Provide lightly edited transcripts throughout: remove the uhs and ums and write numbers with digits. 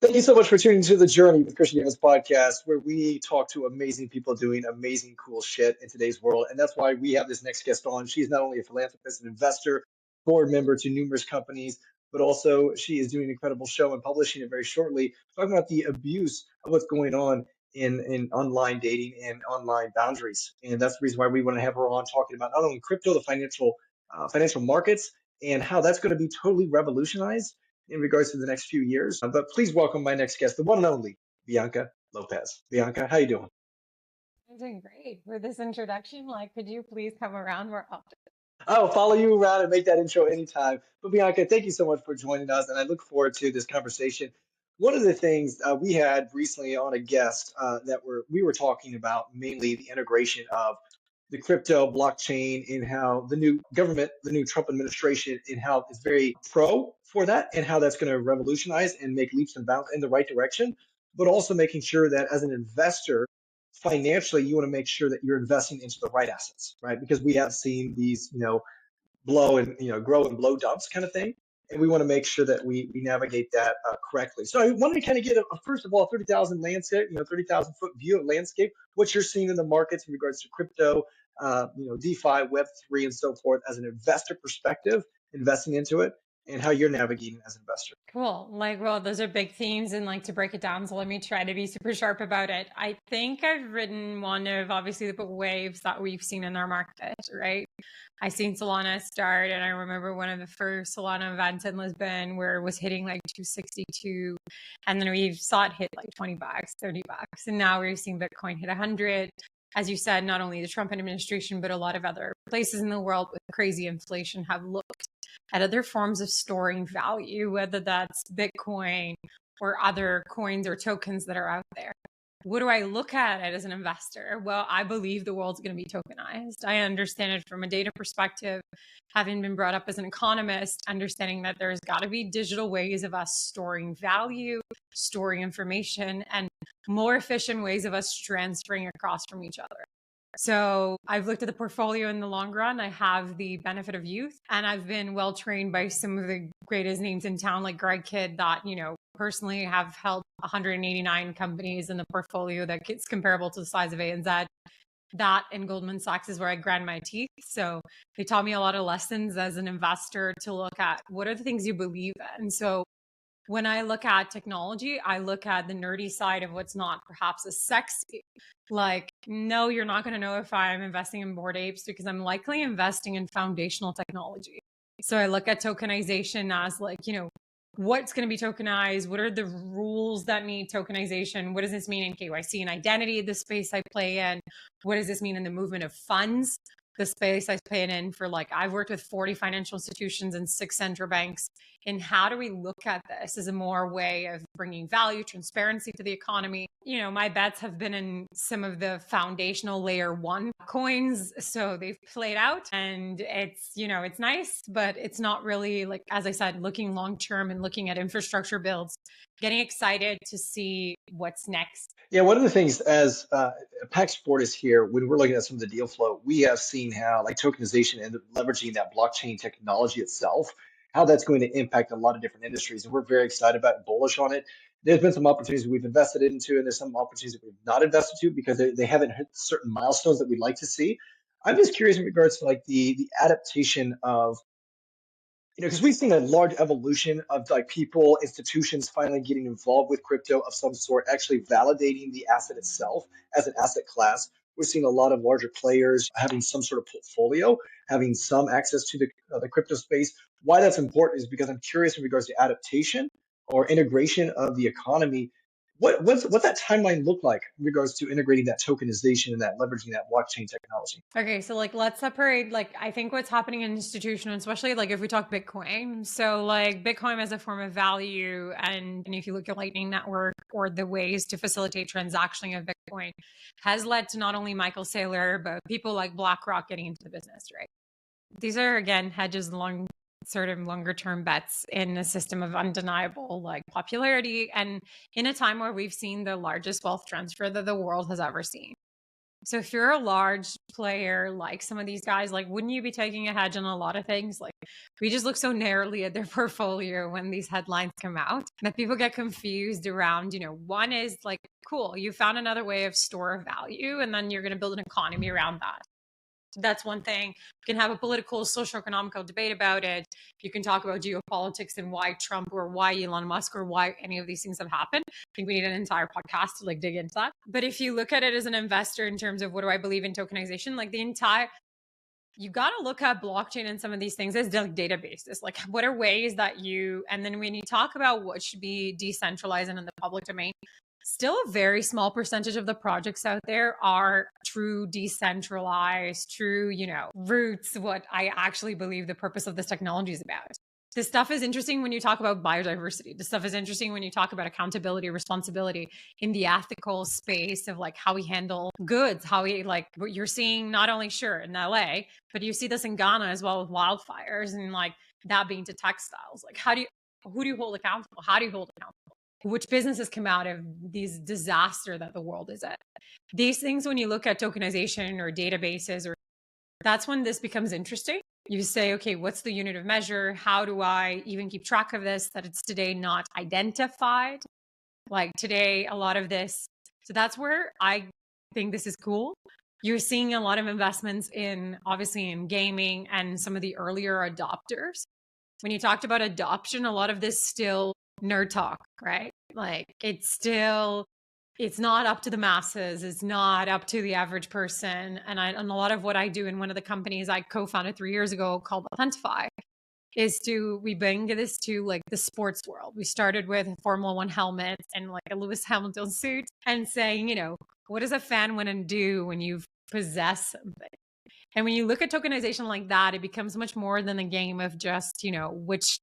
Thank you so much for tuning to the Journey with Christian Evans podcast, where we talk to amazing people doing amazing, cool shit in today's world. And that's why we have this next guest on. She's not only a philanthropist and investor, board member to numerous companies, but also she is doing an incredible show and publishing it very shortly, talking about the abuse of what's going on in online dating and online boundaries. And that's the reason why we want to have her on talking about not only crypto, the financial markets, and how that's going to be totally revolutionized in regards to the next few years. But please welcome my next guest, the one and only Bianca Lopes. Bianca, how you doing? I'm doing great. For this introduction, could you please come around more often? I'll follow you around and make that intro anytime. But Bianca, thank you so much for joining us, and I look forward to this conversation. One of the things we had recently on a guest we were talking about mainly the integration of the crypto blockchain and how the new government, the new Trump administration, and how it's very pro for that and how that's going to revolutionize and make leaps and bounds in the right direction, but also making sure that as an investor, financially, you want to make sure that you're investing into the right assets, right? Because we have seen these, blow and grow and blow dumps kind of thing. And we want to make sure that we navigate that correctly. So I wanted to kind of get first of all, 30,000 landscape, 30,000 foot view of landscape, what you're seeing in the markets in regards to crypto, DeFi, Web3, and so forth as an investor perspective, investing into it, and how you're navigating as an investor. Cool. Well, those are big themes and to break it down. So let me try to be super sharp about it. I think I've written one of obviously the waves that we've seen in our market, right? I seen Solana start, and I remember one of the first Solana events in Lisbon where it was hitting 262, and then we saw it hit $20, $30, and now we're seeing Bitcoin hit 100. As you said, not only the Trump administration, but a lot of other places in the world with crazy inflation have looked at other forms of storing value, whether that's Bitcoin or other coins or tokens that are out there. What do I look at it as an investor? Well, I believe the world's going to be tokenized. I understand it from a data perspective, having been brought up as an economist, understanding that there's got to be digital ways of us storing value, storing information, and more efficient ways of us transferring across from each other. So I've looked at the portfolio in the long run. I have the benefit of youth, and I've been well trained by some of the greatest names in town, like Greg Kidd, that, personally have held 189 companies in the portfolio that gets comparable to the size of ANZ. That and Goldman Sachs is where I grind my teeth. So they taught me a lot of lessons as an investor to look at what are the things you believe in. So when I look at technology, I look at the nerdy side of what's not perhaps as sexy. No, you're not going to know if I'm investing in Bored Apes because I'm likely investing in foundational technology. So I look at tokenization as what's going to be tokenized? What are the rules that need tokenization? What does this mean in KYC and identity, the space I play in? What does this mean in the movement of funds? The space I play in for I've worked with 40 financial institutions and 6 central banks. And how do we look at this as a more way of bringing value, transparency to the economy? My bets have been in some of the foundational layer 1 coins. So they've played out, and it's nice, but it's not really as I said, looking long term and looking at infrastructure builds, getting excited to see what's next. Yeah, one of the things as Pax Sport is here, when we're looking at some of the deal flow, we have seen how tokenization and leveraging that blockchain technology itself, how that's going to impact a lot of different industries. And we're very excited about and bullish on it. There's been some opportunities we've invested into, and there's some opportunities that we've not invested to because they haven't hit certain milestones that we'd like to see. I'm just curious in regards to the adaptation of because we've seen a large evolution of people, institutions finally getting involved with crypto of some sort, actually validating the asset itself as an asset class. We're seeing a lot of larger players having some sort of portfolio, having some access to the crypto space. Why that's important is because I'm curious in regards to adaptation or integration of the economy. What that timeline look like in regards to integrating that tokenization and that leveraging that blockchain technology? Okay, so let's separate I think what's happening in institutional, especially if we talk Bitcoin. So Bitcoin as a form of value, and if you look at Lightning Network or the ways to facilitate transactioning of Bitcoin, has led to not only Michael Saylor but people like BlackRock getting into the business, right? These are again hedges, longer term bets in a system of undeniable popularity, and in a time where we've seen the largest wealth transfer that the world has ever seen. So if you're a large player, like some of these guys, like, wouldn't you be taking a hedge on a lot of things? Like, we just look so narrowly at their portfolio when these headlines come out that people get confused around, one is like, cool, you found another way of store of value, and then you're going to build an economy around that. That's one thing. You can have a political, socio-economical debate about it. You can talk about geopolitics and why Trump or why Elon Musk or why any of these things have happened. I think we need an entire podcast to dig into that. But if you look at it as an investor in terms of what do I believe in tokenization, you got to look at blockchain and some of these things as databases. Like, what are ways that and then when you talk about what should be decentralized and in the public domain, still a very small percentage of the projects out there are true decentralized, true, roots, what I actually believe the purpose of this technology is about. This stuff is interesting when you talk about biodiversity. This stuff is interesting when you talk about accountability, responsibility in the ethical space of how we handle goods, how we what you're seeing not only in LA, but you see this in Ghana as well with wildfires and that being to textiles. Who do you hold accountable? How do you hold accountable? Which businesses come out of these disaster that the world is at? These things, when you look at tokenization or databases, that's when this becomes interesting. You say, okay, what's the unit of measure? How do I even keep track of this, that it's today not identified? Today, a lot of this. So that's where I think this is cool. You're seeing a lot of investments obviously in gaming and some of the earlier adopters. When you talked about adoption, a lot of this still nerd talk, right? It's not up to the masses. It's not up to the average person. And a lot of what I do in one of the companies I co-founded 3 years ago called Authentify is we bring this to the sports world. We started with Formula One helmets and a Lewis Hamilton suit and saying, what does a fan want to do when you possess something? And when you look at tokenization like that, it becomes much more than a game of just, which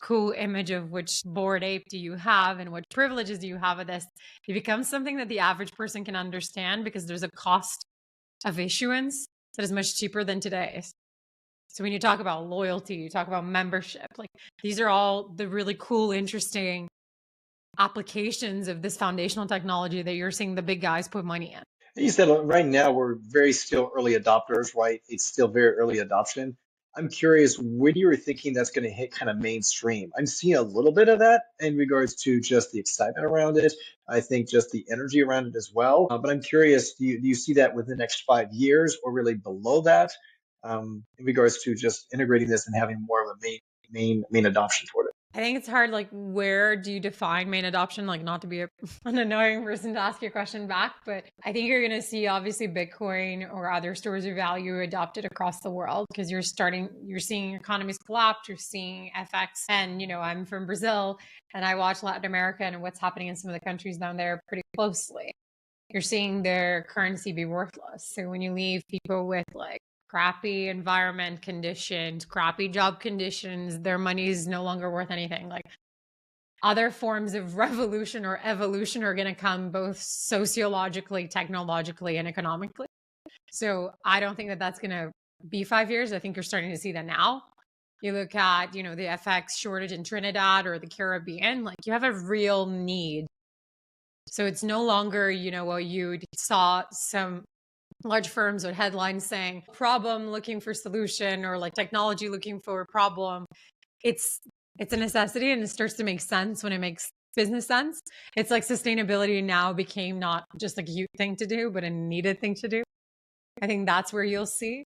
cool image of which Bored Ape do you have and what privileges do you have of this. It becomes something that the average person can understand because there's a cost of issuance that is much cheaper than today's. So when you talk about loyalty, you talk about membership, these are all the really cool, interesting applications of this foundational technology that you're seeing the big guys put money in. You said right now we're very still early adopters, right? It's still very early adoption. I'm curious when you were thinking that's going to hit kind of mainstream. I'm seeing a little bit of that in regards to just the excitement around it. I think just the energy around it as well. But I'm curious, do you see that within the next 5 years or really below that in regards to just integrating this and having more of a main adoption toward it? I think it's hard, where do you define main adoption? Not to be an annoying person to ask your question back, but I think you're going to see obviously Bitcoin or other stores of value adopted across the world because you're seeing economies collapse, you're seeing FX. And, I'm from Brazil and I watch Latin America and what's happening in some of the countries down there pretty closely. You're seeing their currency be worthless. So when you leave people with crappy environment conditions, crappy job conditions, their money is no longer worth anything. Other forms of revolution or evolution are going to come both sociologically, technologically, and economically. So I don't think that that's going to be 5 years. I think you're starting to see that now. You look at, the FX shortage in Trinidad or the Caribbean, you have a real need. So it's no longer, you saw some large firms or headlines saying problem looking for solution or technology looking for a problem. It's a necessity and it starts to make sense when it makes business sense. It's sustainability now became not just a cute thing to do, but a needed thing to do. I think that's where you'll see.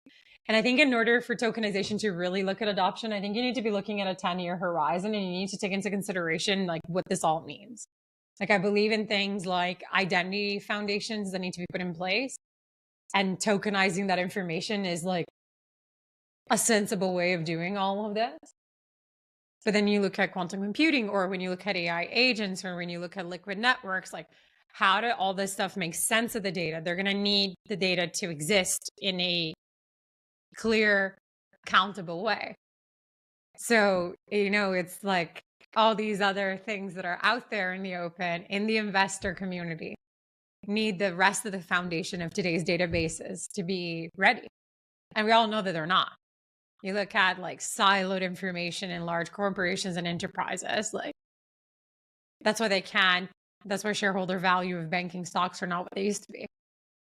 And I think in order for tokenization to really look at adoption, I think you need to be looking at a 10-year horizon and you need to take into consideration what this all means. I believe in things like identity foundations that need to be put in place. And tokenizing that information is a sensible way of doing all of this. But then you look at quantum computing or when you look at AI agents or when you look at liquid networks, how do all this stuff make sense of the data? They're going to need the data to exist in a clear, accountable way. So, it's all these other things that are out there in the open, in the investor community, need the rest of the foundation of today's databases to be ready. And we all know that they're not. You look at siloed information in large corporations and enterprises, that's why shareholder value of banking stocks are not what they used to be.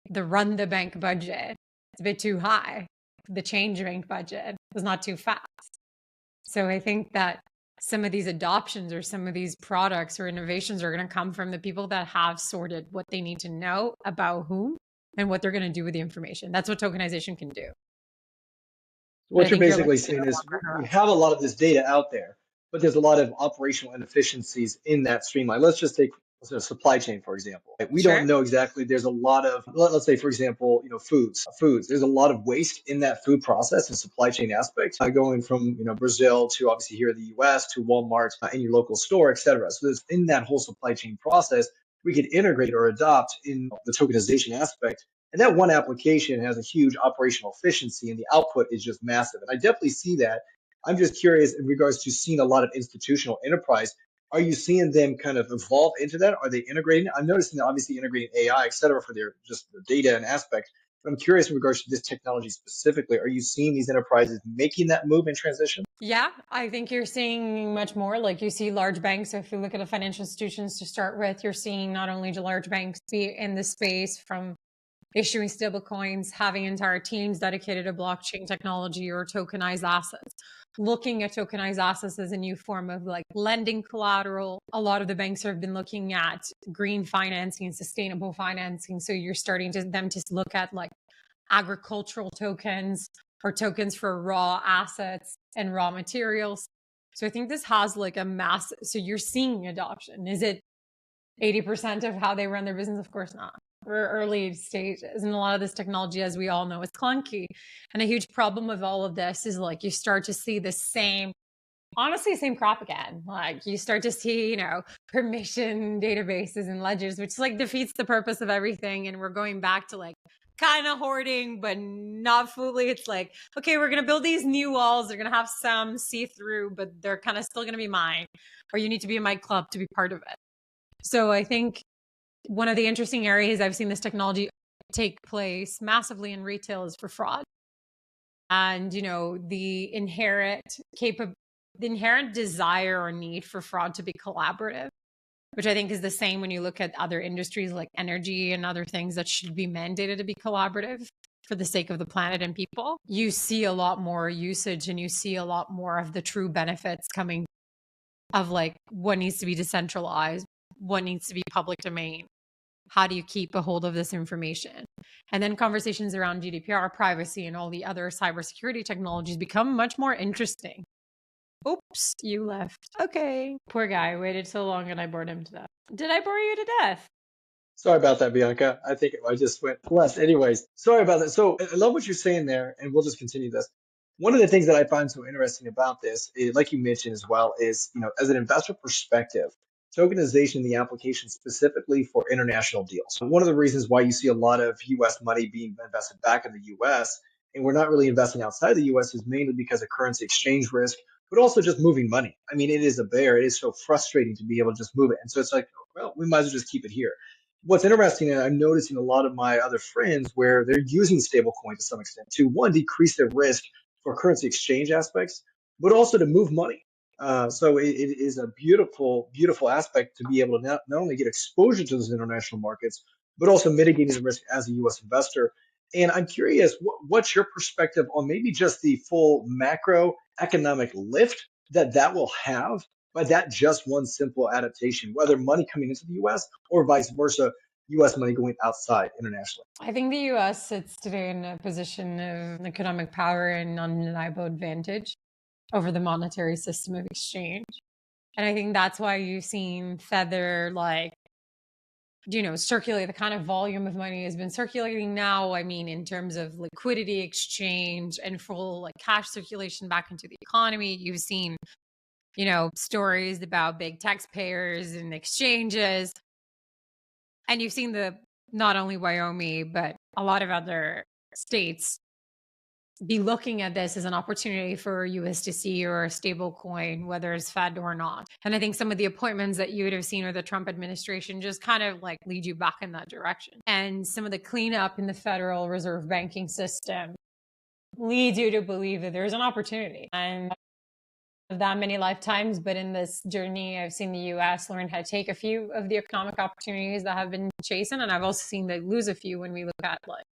the run the bank budget is a bit too high. The change bank budget is not too fast. So I think that some of these adoptions or some of these products or innovations are going to come from the people that have sorted what they need to know about whom and what they're going to do with the information. That's what tokenization can do. But I What you're think you're basically looking at saying a is marker. we have a lot of this data out there, but there's a lot of operational inefficiencies in that streamline. Let's just take supply chain, for example. We don't Sure. know exactly. There's a lot of, let's say, for example, foods. There's a lot of waste in that food process and supply chain aspect, going from, Brazil to obviously here in the US to Walmart in your local store, et cetera. So there's in that whole supply chain process, we could integrate or adopt in the tokenization aspect, and that one application has a huge operational efficiency and the output is just massive. And I definitely see that. I'm just curious in regards to seeing a lot of institutional enterprise. Are you seeing them kind of evolve into that? Are they integrating? I'm noticing they're obviously integrating AI, et cetera, for their just the data and aspect. But I'm curious in regards to this technology specifically. Are you seeing these enterprises making that move and transition? Yeah, I think you're seeing much more. Like you see large banks. So if you look at the financial institutions to start with, you're seeing not only the large banks be in the space from issuing stable coins, having entire teams dedicated to blockchain technology or tokenized assets, looking at tokenized assets as a new form of like lending collateral. A lot of the banks have been looking at green financing and sustainable financing. So you're starting to them to look at like agricultural tokens or tokens for raw assets and raw materials. So I think this has like a massive, so you're seeing adoption. Is it 80% of how they run their business? Of course not. We're early stages. And a lot of this technology, as we all know, is clunky. And a huge problem of all of this is like you start to see the same, honestly, same crap again. Like you start to see, permission databases and ledgers, which like defeats the purpose of everything. And we're going back to like kind of hoarding, but not fully. It's like, okay, we're going to build these new walls. They're going to have some see through, but they're kind of still going to be mine. Or you need to be in my club to be part of it. So I think one of the interesting areas I've seen this technology take place massively in retail is for fraud. And, the inherent desire or need for fraud to be collaborative, which I think is the same when you look at other industries like energy and other things that should be mandated to be collaborative for the sake of the planet and people. You see a lot more usage and you see a lot more of the true benefits coming of like what needs to be decentralized, what needs to be public domain. How do you keep a hold of this information? And then conversations around GDPR, privacy, and all the other cybersecurity technologies become much more interesting. Oops, you left. Okay. Poor guy waited so long and I bored him to death. Did I bore you to death? Sorry about that, Bianca. I think I just went left. Anyways, sorry about that. So I love what you're saying there, and we'll just continue this. One of the things that I find so interesting about this, like you mentioned as well, is as an investor perspective, tokenization, the application specifically for international deals. So one of the reasons why you see a lot of U.S. money being invested back in the U.S. and we're not really investing outside the U.S. is mainly because of currency exchange risk, but also just moving money. I mean, it is a bear. It is so frustrating to be able to just move it, and so it's like, well, we might as well just keep it here. What's interesting, and I'm noticing a lot of my other friends where they're using stablecoin to some extent to one, decrease their risk for currency exchange aspects, but also to move money. So it is a beautiful, beautiful aspect to be able to not only get exposure to those international markets, but also mitigating the risk as a U.S. investor. And I'm curious, what's your perspective on maybe just the full macroeconomic lift that will have by that just one simple adaptation, whether money coming into the US or vice versa, US money going outside internationally? I think the US sits today in a position of economic power and undeniable advantage over the monetary system of exchange. And I think that's why you've seen Feather circulate the kind of volume of money has been circulating now. I mean, in terms of liquidity exchange and full like cash circulation back into the economy, you've seen, stories about big taxpayers and exchanges. And you've seen not only Wyoming, but a lot of other states be looking at this as an opportunity for USDC or a stable coin, whether it's Fed or not. And I think some of the appointments that you would have seen with the Trump administration just kind of like lead you back in that direction. And some of the cleanup in the Federal Reserve banking system leads you to believe that there's an opportunity. And that many lifetimes, but in this journey, I've seen the US learn how to take a few of the economic opportunities that have been chasing, and I've also seen they lose a few when we look at like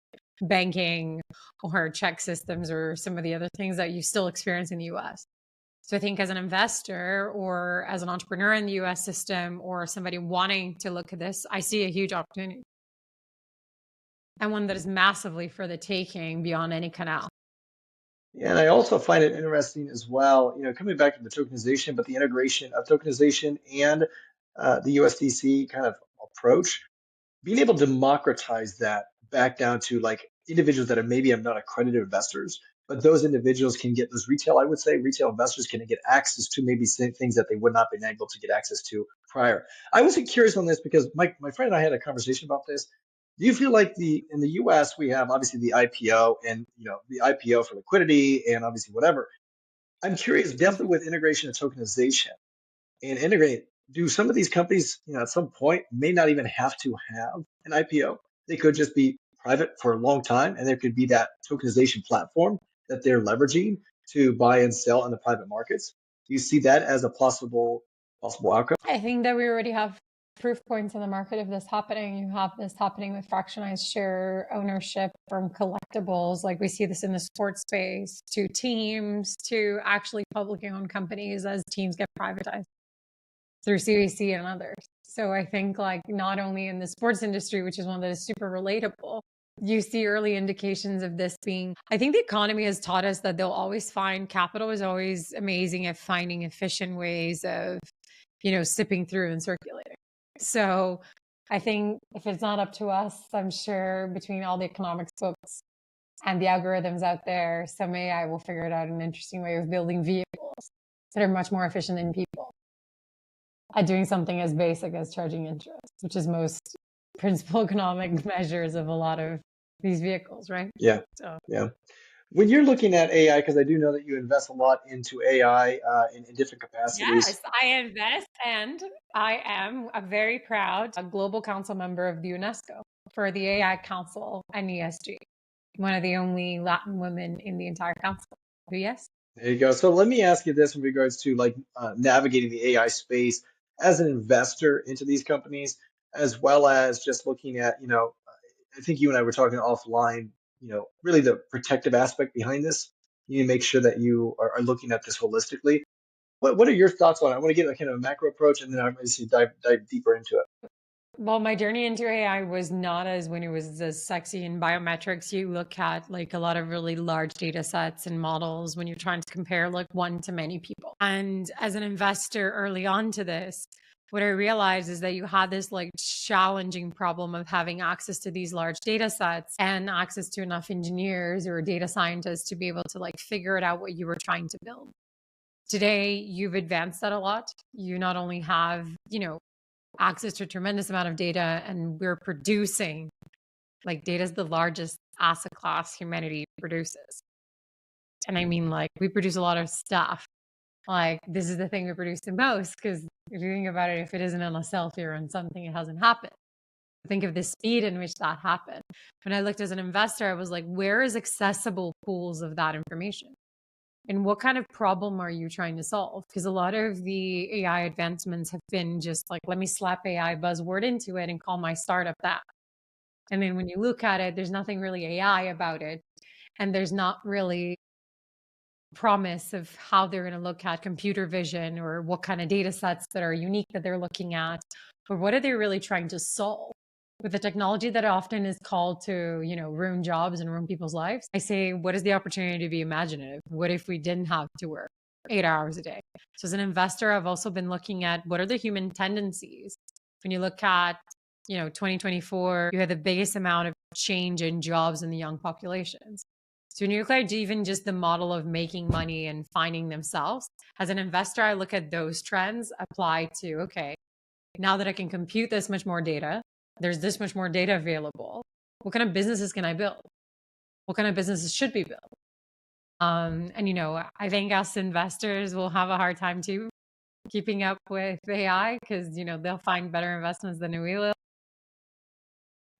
banking or check systems or some of the other things that you still experience in the US. So I think as an investor or as an entrepreneur in the US system or somebody wanting to look at this, I see a huge opportunity and one that is massively for the taking beyond any canal. Yeah, and I also find it interesting as well, coming back to the tokenization, but the integration of tokenization and the USDC kind of approach, being able to democratize that back down to like individuals that are maybe not accredited investors, but those individuals can get those retail, I would say retail investors can get access to maybe things that they would not been able to get access to prior. I was curious on this because my friend and I had a conversation about this. Do you feel like in the US we have obviously the IPO and the IPO for liquidity and obviously whatever. I'm curious, definitely with integration of tokenization and integrate, do some of these companies, at some point may not even have to have an IPO. They could just be private for a long time, and there could be that tokenization platform that they're leveraging to buy and sell in the private markets. Do you see that as a possible outcome? I think that we already have proof points in the market of this happening. You have this happening with fractionalized share ownership from collectibles. Like we see this in the sports space, to teams, to actually publicly owned companies as teams get privatized through CVC and others. So I think like not only in the sports industry, which is one that is super relatable, you see early indications of this being, I think the economy has taught us that they'll always find capital is always amazing at finding efficient ways of, sipping through and circulating. So I think if it's not up to us, I'm sure between all the economics books and the algorithms out there, some AI will figure it out an interesting way of building vehicles that are much more efficient than people at doing something as basic as charging interest, which is most principal economic measures of a lot of these vehicles, right? Yeah. So Yeah. When you're looking at AI, because I do know that you invest a lot into AI in different capacities. yes, I invest, and I am a very proud global council member of the UNESCO for the AI Council and ESG. One of the only Latin women in the entire council. Yes. There you go. So let me ask you this in regards to like navigating the AI space as an investor into these companies, as well as just looking at, I think you and I were talking offline, really the protective aspect behind this. You need to make sure that you are looking at this holistically. What are your thoughts on it? I want to get a kind of a macro approach, and then I'm going to dive deeper into it. Well, my journey into AI was not as when it was as sexy in biometrics. You look at like a lot of really large data sets and models when you're trying to compare like one to many people. And as an investor early on to this, what I realized is that you had this like challenging problem of having access to these large data sets and access to enough engineers or data scientists to be able to like figure it out what you were trying to build. Today, you've advanced that a lot. You not only have, access to a tremendous amount of data, and we're producing, like, data is the largest asset class humanity produces. And I mean, like, we produce a lot of stuff. Like, this is the thing we produce the most, because if you think about it, if it isn't on a selfie or on something, it hasn't happened. Think of the speed in which that happened. When I looked as an investor, I was like, where is accessible pools of that information? And what kind of problem are you trying to solve? Because a lot of the AI advancements have been just like, let me slap AI buzzword into it and call my startup that. And then when you look at it, there's nothing really AI about it. And there's not really promise of how they're going to look at computer vision or what kind of data sets that are unique that they're looking at, or what are they really trying to solve with the technology that often is called to, ruin jobs and ruin people's lives. I say, what is the opportunity to be imaginative? What if we didn't have to work 8 hours a day? So as an investor, I've also been looking at what are the human tendencies. When you look at, 2024, you had the biggest amount of change in jobs in the young populations. So when you look at even just the model of making money and finding themselves, as an investor, I look at those trends apply to, okay, now that I can compute this much more data, there's this much more data available. What kind of businesses can I build? What kind of businesses should be built? And, I think us investors will have a hard time too, keeping up with AI because, they'll find better investments than we will.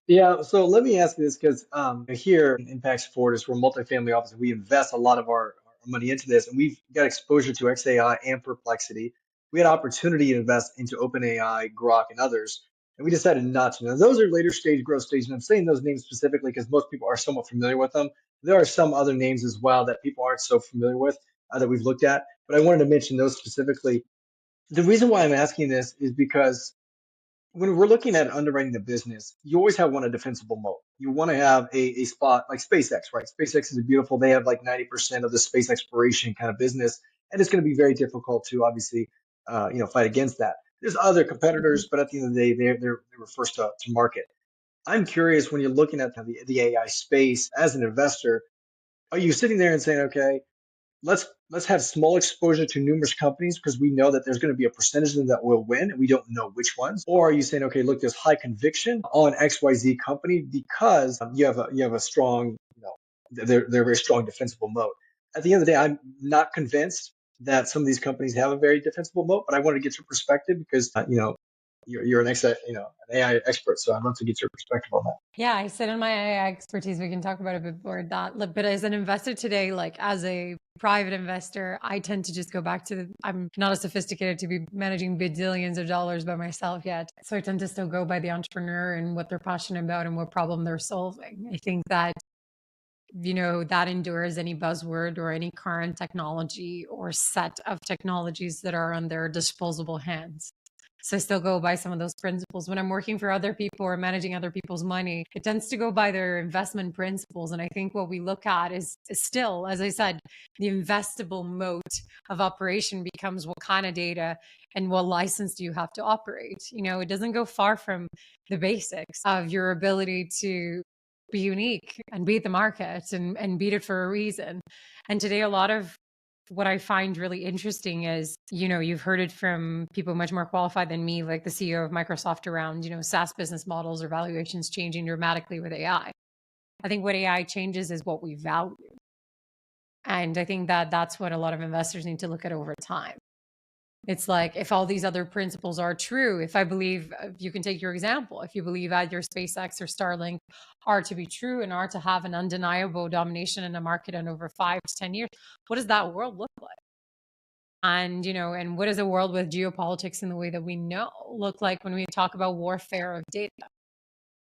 Yeah, so let me ask you this because here in Impact Fortis, we're a multifamily office. We invest a lot of our money into this, and we've got exposure to XAI and Perplexity. We had opportunity to invest into OpenAI, Grok, and others, and we decided not to. Now, those are later stage growth stages, and I'm saying those names specifically because most people are somewhat familiar with them. There are some other names as well that people aren't so familiar with that we've looked at, but I wanted to mention those specifically. The reason why I'm asking this is because when we're looking at underwriting the business, you always have one a defensible moat. You want to have a spot like SpaceX, right? SpaceX is beautiful. They have like 90% of the space exploration kind of business, and it's going to be very difficult to obviously, fight against that. There's other competitors, but at the end of the day, they were first to market. I'm curious when you're looking at the AI space as an investor, are you sitting there and saying, okay, let's have small exposure to numerous companies because we know that there's going to be a percentage of them that will win and we don't know which ones? Or are you saying, okay, look, there's high conviction on XYZ company because you have a strong, they're a very strong defensible moat. At the end of the day, I'm not convinced that some of these companies have a very defensible moat, but I wanted to get your perspective because you're an AI expert, so I'd love to get your perspective on that. Yeah, I said in my AI expertise, we can talk about it a bit more that. But as an investor today, like as a private investor, I tend to just go back to I'm not as sophisticated to be managing bazillions of dollars by myself yet. So I tend to still go by the entrepreneur and what they're passionate about and what problem they're solving. I think that that endures any buzzword or any current technology or set of technologies that are on their disposable hands. So I still go by some of those principles. When I'm working for other people or managing other people's money, it tends to go by their investment principles. And I think what we look at is still, as I said, the investable moat of operation becomes what kind of data and what license do you have to operate. It doesn't go far from the basics of your ability to be unique and beat the market and beat it for a reason. And today, a lot of what I find really interesting is, you've heard it from people much more qualified than me, like the CEO of Microsoft around, SaaS business models or valuations changing dramatically with AI. I think what AI changes is what we value. And I think that that's what a lot of investors need to look at over time. It's like, if all these other principles are true, if I believe, you can take your example, if you believe either SpaceX or Starlink are to be true and are to have an undeniable domination in the market in over 5 to 10 years, what does that world look like? And, and what does a world with geopolitics in the way that we know look like when we talk about warfare of data?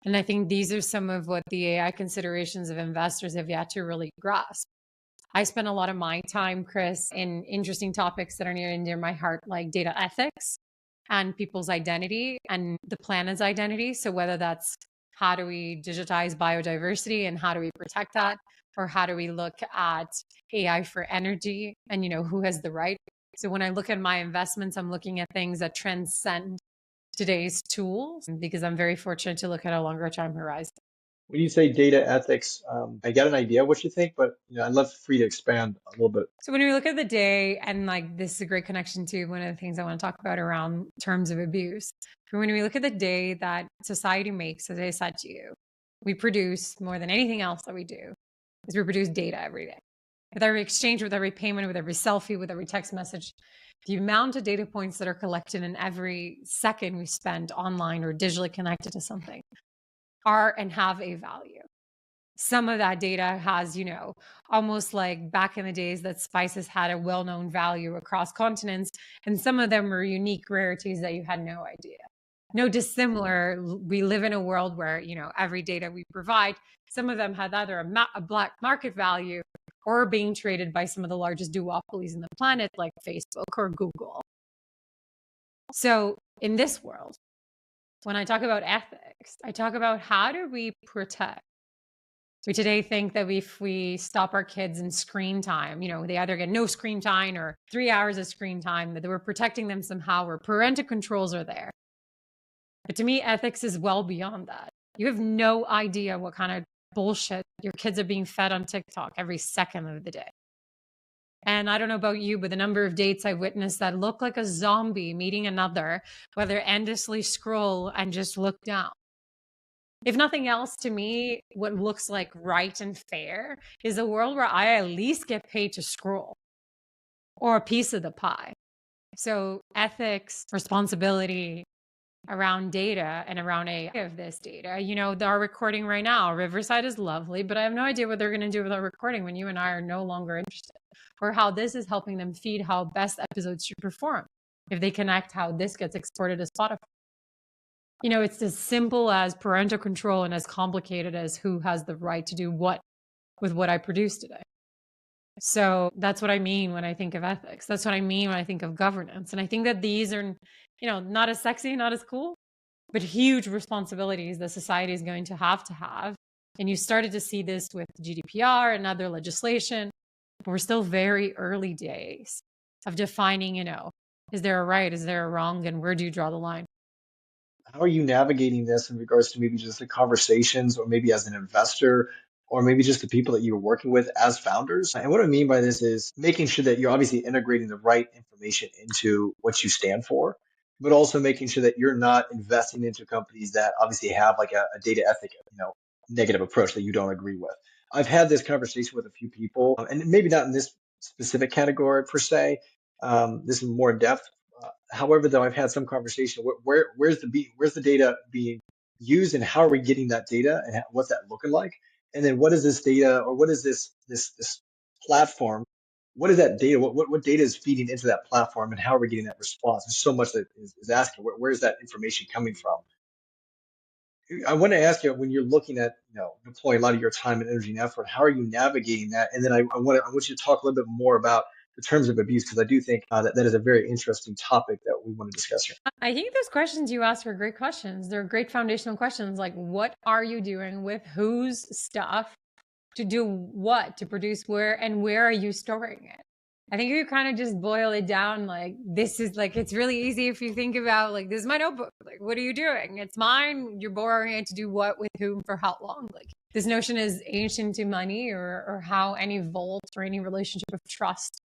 And I think these are some of what the AI considerations of investors have yet to really grasp. I spend a lot of my time, Chris, in interesting topics that are near and dear my heart, like data ethics and people's identity and the planet's identity. So whether that's how do we digitize biodiversity and how do we protect that, or how do we look at AI for energy and, who has the right. So when I look at my investments, I'm looking at things that transcend today's tools because I'm very fortunate to look at a longer time horizon. When you say data ethics, I get an idea what you think, but I'd love for you to expand a little bit. So when we look at the day, and like this is a great connection to one of the things I want to talk about around terms of abuse. When we look at the day that society makes, as I said to you, we produce more than anything else that we do, is we produce data every day. With every exchange, with every payment, with every selfie, with every text message, the amount of data points that are collected in every second we spend online or digitally connected to something are and have a value. Some of that data has, almost like back in the days that spices had a well-known value across continents, and some of them were unique rarities that you had no idea. No dissimilar, we live in a world where, every data we provide, some of them had either a black market value or being traded by some of the largest duopolies in the planet, like Facebook or Google. So in this world, when I talk about ethics, I talk about how do we protect. We today think that if we stop our kids in screen time, they either get no screen time or 3 hours of screen time, that we're protecting them somehow, or parental controls are there. But to me, ethics is well beyond that. You have no idea what kind of bullshit your kids are being fed on TikTok every second of the day. And I don't know about you, but the number of dates I witnessed that look like a zombie meeting another, whether endlessly scroll and just look down. If nothing else, to me, what looks like right and fair is a world where I at least get paid to scroll or a piece of the pie. So ethics, responsibility, around data and around AI of this data. Our recording right now, Riverside is lovely, but I have no idea what they're going to do with our recording when you and I are no longer interested, or how this is helping them feed how best episodes should perform. If they connect how this gets exported to Spotify. It's as simple as parental control and as complicated as who has the right to do what with what I produce today. So that's what I mean when I think of ethics. That's what I mean when I think of governance. And I think that these are, not as sexy, not as cool, but huge responsibilities that society is going to have. And you started to see this with GDPR and other legislation. But we're still very early days of defining, is there a right, is there a wrong, and where do you draw the line? How are you navigating this in regards to maybe just the conversations, or maybe as an investor, or maybe just the people that you're working with as founders? And what I mean by this is making sure that you're obviously integrating the right information into what you stand for, but also making sure that you're not investing into companies that obviously have like a data ethic, negative approach that you don't agree with. I've had this conversation with a few people, and maybe not in this specific category per se. This is more in depth. However, though, I've had some conversation. Where's the data being used, and how are we getting that data, and what's that looking like? And then what is this data, or what is this platform? What is that data? What data is feeding into that platform, and how are we getting that response? There's so much that is asking. Where's that information coming from? I want to ask you, when you're looking at deploying a lot of your time and energy and effort, how are you navigating that? And then I want you to talk a little bit more about the terms of abuse, because I do think that is a very interesting topic that we want to discuss here. I think those questions you asked are great questions. They're great foundational questions. Like, what are you doing with whose stuff to do what, to produce where, and where are you storing it? I think you kind of just boil it down. Like, this is like, it's really easy if you think about like, this is my notebook. Like, what are you doing? It's mine. You're borrowing it to do what, with whom, for how long? Like, this notion is ancient to money, or how any vault or any relationship of trust.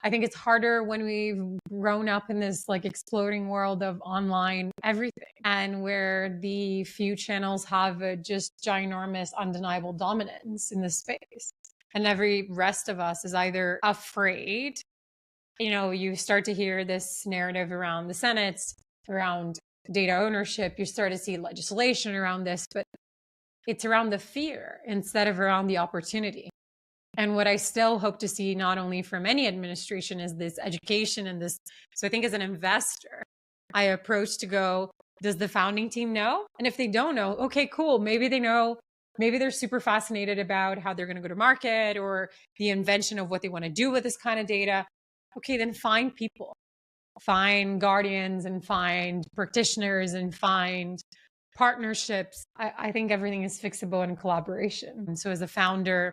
I think it's harder when we've grown up in this like exploding world of online everything, and where the few channels have a just ginormous, undeniable dominance in this space. And every rest of us is either afraid. You start to hear this narrative around the Senate, around data ownership. You start to see legislation around this, but it's around the fear instead of around the opportunity. And what I still hope to see, not only from any administration, is this education and this. So I think as an investor, I approach to go, does the founding team know? And if they don't know, okay, cool. Maybe they know. Maybe they're super fascinated about how they're going to go to market, or the invention of what they want to do with this kind of data. Okay, then find people, find guardians, and find practitioners, and find partnerships. I think everything is fixable in collaboration. And so as a founder,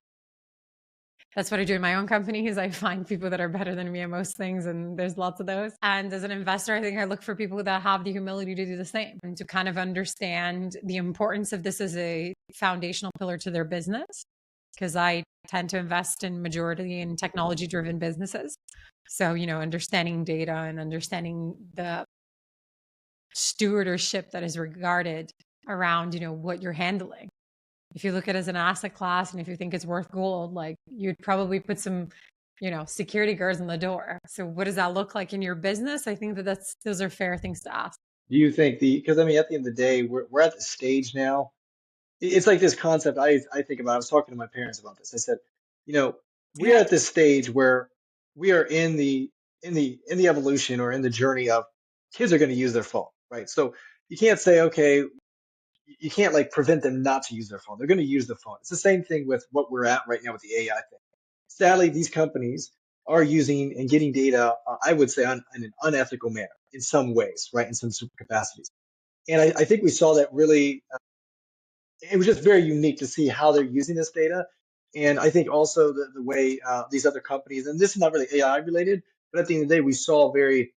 that's what I do in my own company, is I find people that are better than me at most things, and there's lots of those. And as an investor, I think I look for people that have the humility to do the same, and to kind of understand the importance of this as a foundational pillar to their business, because I tend to invest in majority in technology-driven businesses. So, understanding data and understanding the stewardship that is regarded around, what you're handling. If you look at it as an asset class, and if you think it's worth gold, like, you'd probably put some, security guards on the door. So what does that look like in your business? I think that those are fair things to ask. Do you think because I mean, at the end of the day, we're at the stage now. It's like this concept I think about. I was talking to my parents about this. I said, we're at this stage where we are in the evolution, or in the journey of kids are going to use their phone, right? So you can't say, okay, you can't like prevent them not to use their phone. They're going to use the phone. It's the same thing with what we're at right now with the AI thing. Sadly, these companies are using and getting data, I would say, in an unethical manner in some ways, right? In some super capacities. And I think we saw that really, it was just very unique to see how they're using this data. And I think also the way these other companies, and this is not really AI related, but at the end of the day, we saw very,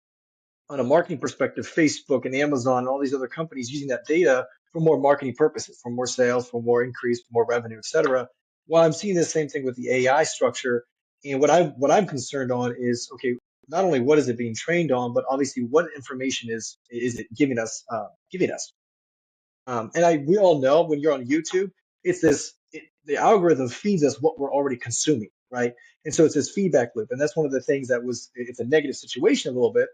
on a marketing perspective, Facebook and Amazon and all these other companies using that data for more marketing purposes, for more sales, for more increase, for more revenue, et cetera. Well, I'm seeing the same thing with the AI structure. And what I'm concerned on is, okay, not only what is it being trained on, but obviously what information is it giving us giving us. We all know, when you're on YouTube, the algorithm feeds us what we're already consuming, right? And so it's this feedback loop, and that's one of the things it's a negative situation a little bit,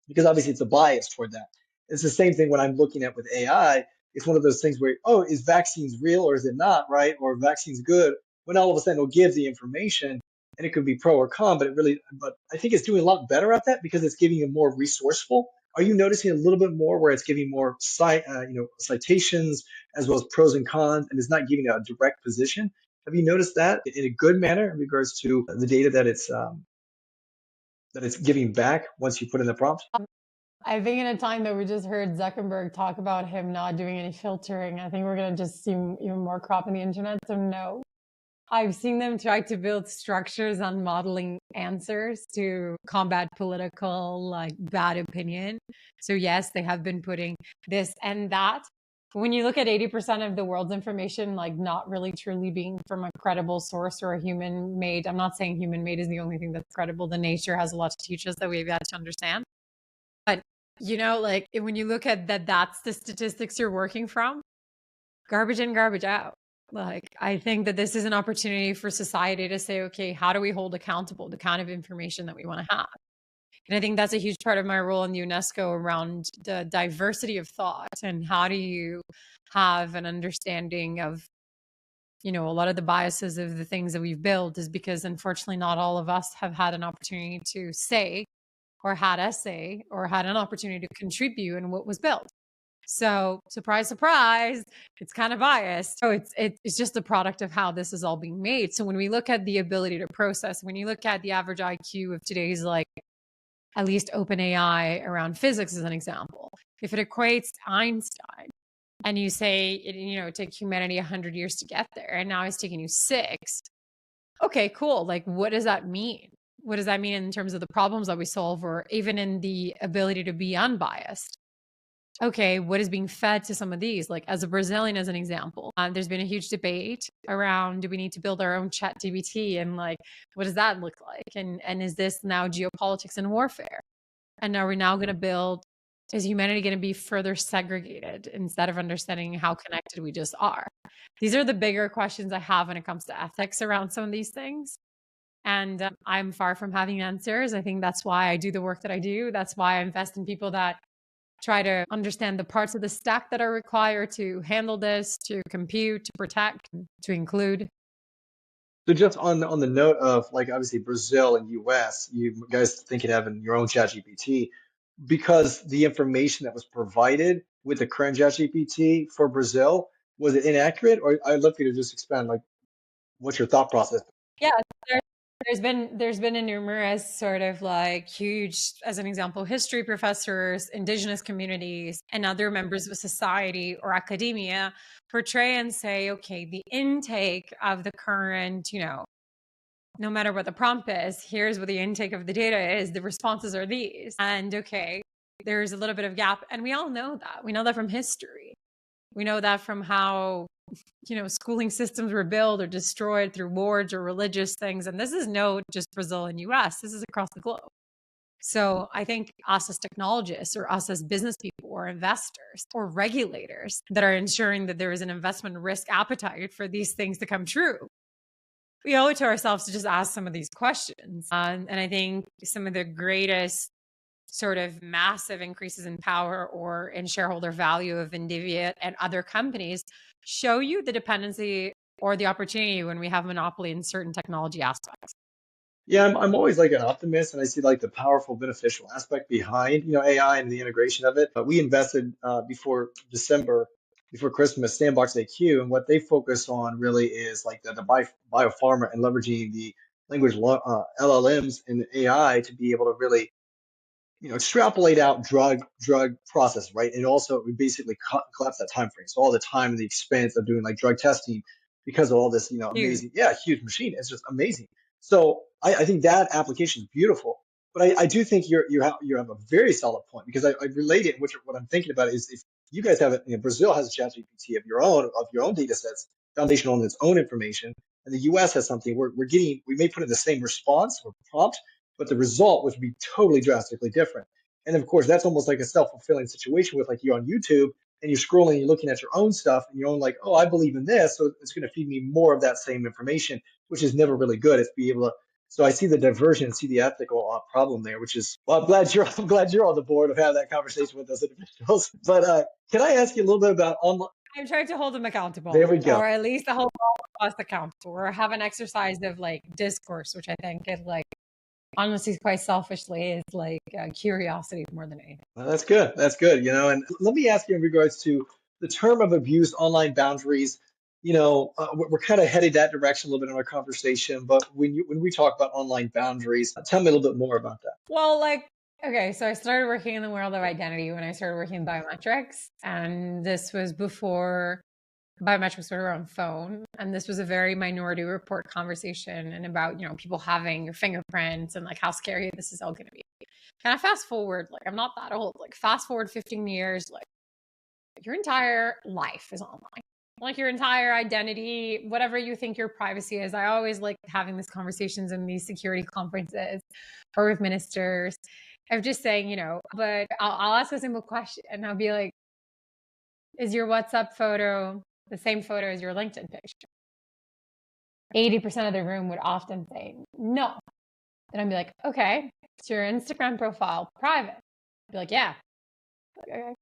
because obviously it's a bias toward that. It's the same thing when I'm looking at with AI. It's one of those things where, oh, is vaccines real or is it not, right? Or vaccines good? When all of a sudden it'll give the information and it could be pro or con, but I think it's doing a lot better at that because it's giving you more resourceful. Are you noticing a little bit more where it's giving more citations as well as pros and cons, and it's not giving a direct position? Have you noticed that in a good manner in regards to the data that it's giving back once you put in the prompt? I think in a time that we just heard Zuckerberg talk about him not doing any filtering, I think we're going to just see even more crop in the internet. So no, I've seen them try to build structures on modeling answers to combat political, like, bad opinion. So yes, they have been putting this and that. When you look at 80% of the world's information, like, not really truly being from a credible source or a human made, I'm not saying human made is the only thing that's credible. The nature has a lot to teach us that we've got to understand. But, like, when you look at that, that's the statistics you're working from, garbage in, garbage out. Like, I think that this is an opportunity for society to say, okay, how do we hold accountable the kind of information that we want to have? And I think that's a huge part of my role in UNESCO around the diversity of thought and how do you have an understanding of, a lot of the biases of the things that we've built is because unfortunately not all of us have had an opportunity to say or had a say or had an opportunity to contribute in what was built. So surprise, surprise, it's kind of biased. So it's just a product of how this is all being made. So when we look at the ability to process, when you look at the average IQ of today's, like, at least OpenAI around physics as an example, if it equates to Einstein and you say, it took humanity 100 years to get there and now it's taking you 6, okay, cool. Like, what does that mean? What does that mean in terms of the problems that we solve or even in the ability to be unbiased? Okay, what is being fed to some of these? Like, as a Brazilian, as an example, there's been a huge debate around, do we need to build our own chat GPT, and, like, what does that look like? And is this now geopolitics and warfare? And are we now going to build, is humanity going to be further segregated instead of understanding how connected we just are? These are the bigger questions I have when it comes to ethics around some of these things. And I'm far from having answers. I think that's why I do the work that I do. That's why I invest in people that try to understand the parts of the stack that are required to handle this, to compute, to protect, to include. So just on the note of, like, obviously Brazil and US, you guys thinking of having your own chat GPT because the information that was provided with the current chat GPT for Brazil, was it inaccurate? Or I'd love for you to just expand, like, what's your thought process? Yeah, there's been a numerous sort of, like, huge, as an example, history professors, indigenous communities, and other members of society or academia portray and say, okay, the intake of the current, no matter what the prompt is, here's what the intake of the data is. The responses are these. And okay, there's a little bit of gap. And we all know that. We know that from history. We know that from how, schooling systems were built or destroyed through wars or religious things. And this is no just Brazil and US. This is across the globe. So I think us as technologists or us as business people or investors or regulators that are ensuring that there is an investment risk appetite for these things to come true, we owe it to ourselves to just ask some of these questions. And I think some of the greatest sort of massive increases in power or in shareholder value of Indivia and other companies show you the dependency or the opportunity when we have monopoly in certain technology aspects. Yeah, I'm always like an optimist, and I see like the powerful beneficial aspect behind AI and the integration of it. But we invested before December, before Christmas, Sandbox AQ, and what they focus on really is like the biopharma and leveraging the LLMs and AI to be able to really extrapolate out drug process, right? And also we basically collapse that time frame. So all the time and the expense of doing like drug testing because of all this, Huge. amazing, yeah, huge machine. It's just amazing. So I think that application is beautiful. But I do think you have a very solid point because I relate it. Which what I'm thinking about is if you guys have it, Brazil has a chat GPT of your own data sets, foundational on its own information, and the US has something we may put in the same response or prompt, but the result would be totally drastically different. And of course, that's almost like a self-fulfilling situation with like you're on YouTube and you're scrolling, you're looking at your own stuff and you're own like, oh, I believe in this. So it's going to feed me more of that same information, which is never really good. It's be able to So I see the diversion, see the ethical problem there, which is, well, I'm glad you're on the board of having that conversation with those individuals. But can I ask you a little bit about online? I'm trying to hold them accountable, There we go. or at least hold all of us accountable, or have an exercise of like discourse, which I think is like, honestly, quite selfishly, is like curiosity more than anything. Well, that's good. That's good. And let me ask you in regards to the term of abuse, online boundaries. We're kind of headed that direction a little bit in our conversation. But when we talk about online boundaries, tell me a little bit more about that. Well, like, okay, so I started working in the world of identity when I started working in biometrics, and this was before biometrics were on phone, and this was a very Minority Report conversation, and about people having your fingerprints and like how scary this is all going to be. Kind of fast forward, like I'm not that old, like fast forward 15 years, like your entire life is online. Like your entire identity, whatever you think your privacy is. I always like having these conversations in these security conferences or with ministers of just saying, but I'll ask a simple question and I'll be like, is your WhatsApp photo the same photo as your LinkedIn picture? 80% of the room would often say no. And I'd be like, okay, is your Instagram profile private? I'd be like, yeah. Okay.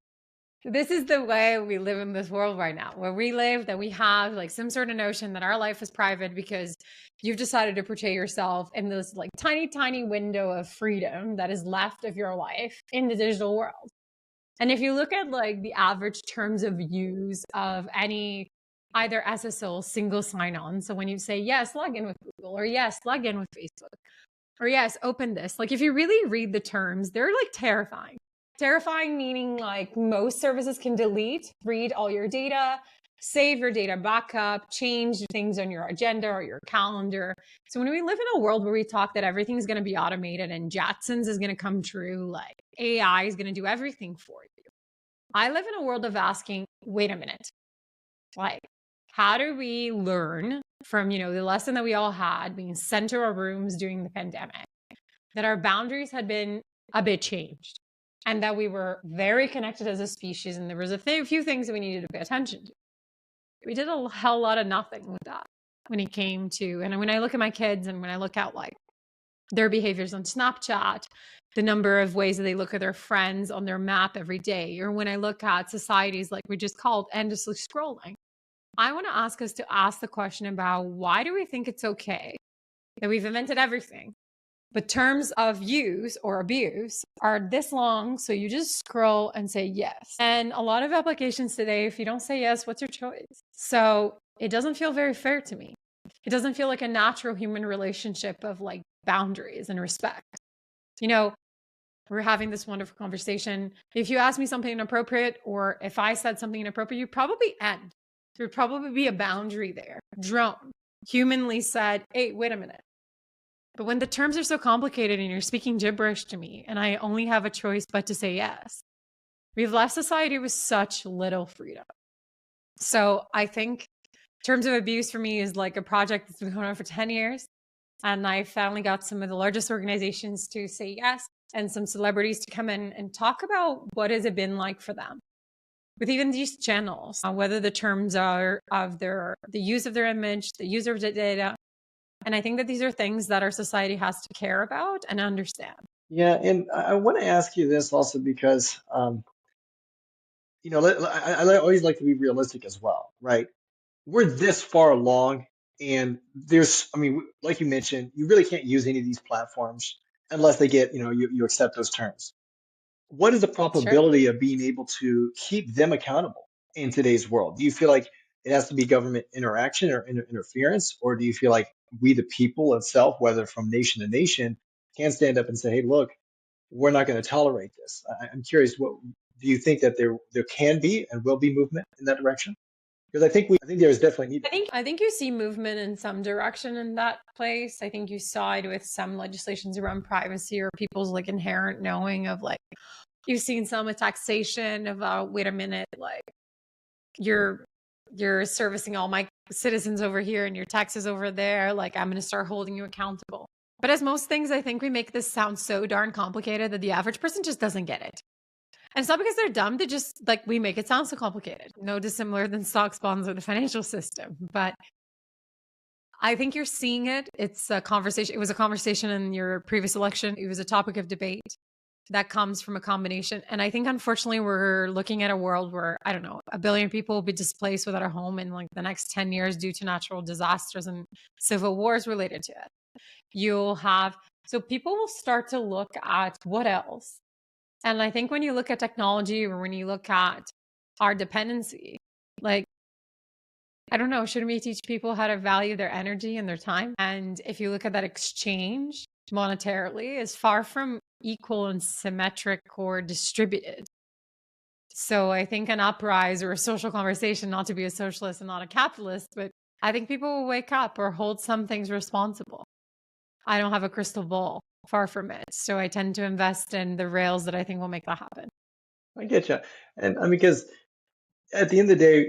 This is the way we live in this world right now, where we live, that we have like some sort of notion that our life is private because you've decided to portray yourself in this like tiny, tiny window of freedom that is left of your life in the digital world. And if you look at like the average terms of use of any either SSL single sign-on, so when you say yes, log in with Google, or yes, log in with Facebook, or yes, open this, like if you really read the terms, they're like terrifying. Terrifying meaning like most services can delete, read all your data, save your data backup, change things on your agenda or your calendar. So when we live in a world where we talk that everything's going to be automated and Jetsons is going to come true, like AI is going to do everything for you, I live in a world of asking, wait a minute, like how do we learn from, the lesson that we all had being sent to our rooms during the pandemic, that our boundaries had been a bit changed? And that we were very connected as a species, and there was a few things that we needed to pay attention to. We did a hell lot of nothing with that when it came to, and when I look at my kids and when I look at like their behaviors on Snapchat, the number of ways that they look at their friends on their map every day, or when I look at societies like we just called endlessly scrolling, I want to ask us to ask the question about why do we think it's okay that we've invented everything, but terms of use or abuse are this long, so you just scroll and say yes. And a lot of applications today, if you don't say yes, what's your choice? So it doesn't feel very fair to me. It doesn't feel like a natural human relationship of like boundaries and respect. We're having this wonderful conversation. If you ask me something inappropriate, or if I said something inappropriate, you'd probably end. There would probably be a boundary there, drawn, humanly said, hey, wait a minute. But when the terms are so complicated and you're speaking gibberish to me and I only have a choice but to say yes, we've left society with such little freedom. So I think terms of abuse for me is like a project that's been going on for 10 years. And I finally got some of the largest organizations to say yes, and some celebrities to come in and talk about what has it been like for them with even these channels, whether the terms are of the use of their image, the use of the data. And I think that these are things that our society has to care about and understand. Yeah, and I want to ask you this also because, I always like to be realistic as well, right? We're this far along, and like you mentioned, you really can't use any of these platforms unless they get, you accept those terms. What is the Sure. probability of being able to keep them accountable in today's world? Do you feel like it has to be government interaction or interference, or do you feel like we, the people itself, whether from nation to nation, can stand up and say, "Hey, look, we're not going to tolerate this"? I'm curious, what do you think that there can be and will be movement in that direction? Because I think there is definitely need. I think you see movement in some direction in that place. I think you saw it with some legislations around privacy or people's like inherent knowing of like, you've seen some with taxation of wait a minute, like you're servicing all my citizens over here and your taxes over there. Like I'm going to start holding you accountable. But as most things, I think we make this sound so darn complicated that the average person just doesn't get it. And it's not because they're dumb, they just like we make it sound so complicated. No dissimilar than stocks, bonds, or the financial system. But I think you're seeing it. It's a conversation. It was a conversation in your previous election. It was a topic of debate that comes from a combination. And I think, unfortunately, we're looking at a world where, I don't know, 1 billion people will be displaced without a home in like the next 10 years due to natural disasters and civil wars related to it. You'll have, so people will start to look at what else. And I think when you look at technology or when you look at our dependency, like, I don't know, shouldn't we teach people how to value their energy and their time? And if you look at that exchange monetarily, is far from equal and symmetric or distributed. So I think an uprise or a social conversation, not to be a socialist and not a capitalist, but I think people will wake up or hold some things responsible. I don't have a crystal ball, far from it. So I tend to invest in the rails that I think will make that happen. I get you. And I mean, because at the end of the day,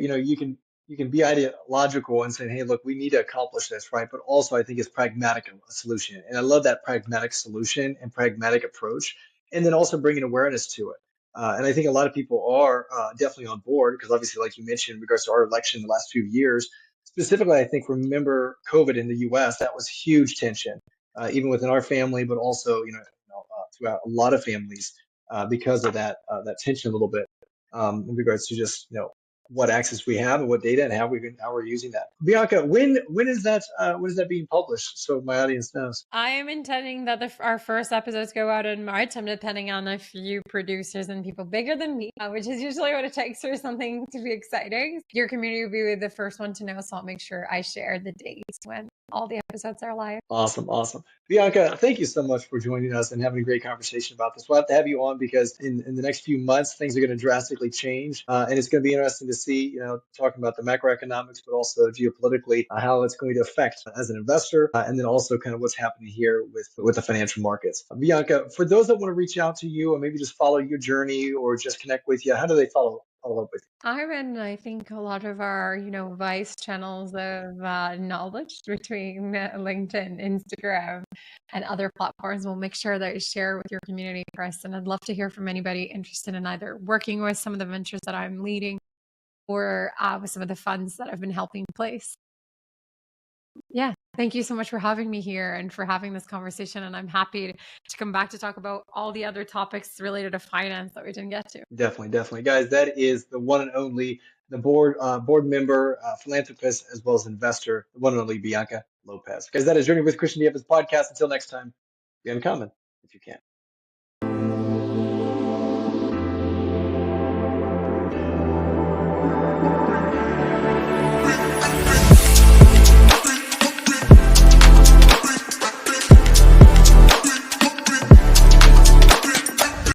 you can be ideological and saying, hey, look, we need to accomplish this, right? But also, I think it's pragmatic a solution, and I love that pragmatic solution and pragmatic approach, and then also bringing awareness to it. And I think a lot of people are definitely on board because obviously, like you mentioned, in regards to our election the last few years, specifically, I think remember COVID in the U.S. That was huge tension, even within our family, but also throughout a lot of families because of that tension a little bit in regards to just what access we have and what data and how we're using that. Bianca, when is that being published so my audience knows? I am intending that our first episodes go out in March. I'm depending on a few producers and people bigger than me, which is usually what it takes for something to be exciting. Your community will be the first one to know, so I'll make sure I share the dates when all the episodes are live. Awesome, awesome. Bianca, thank you so much for joining us and having a great conversation about this. We'll have to have you on because in the next few months, things are going to drastically change. And it's going to be interesting to see, talking about the macroeconomics, but also geopolitically, how it's going to affect as an investor, and then also kind of what's happening here with the financial markets. Bianca, for those that want to reach out to you or maybe just follow your journey or just connect with you, how do they follow up with you? I'm in, I think, a lot of our, vice channels of knowledge between LinkedIn, Instagram, and other platforms. We'll make sure that you share with your community first. And I'd love to hear from anybody interested in either working with some of the ventures that I'm leading or with some of the funds that I've been helping place. Yeah, thank you so much for having me here and for having this conversation. And I'm happy to come back to talk about all the other topics related to finance that we didn't get to. Definitely, guys. That is the one and only the board member, philanthropist, as well as investor, the one and only Bianca Lopes. Guys, that is Journey with Christian Diep's podcast. Until next time, be uncommon if you can.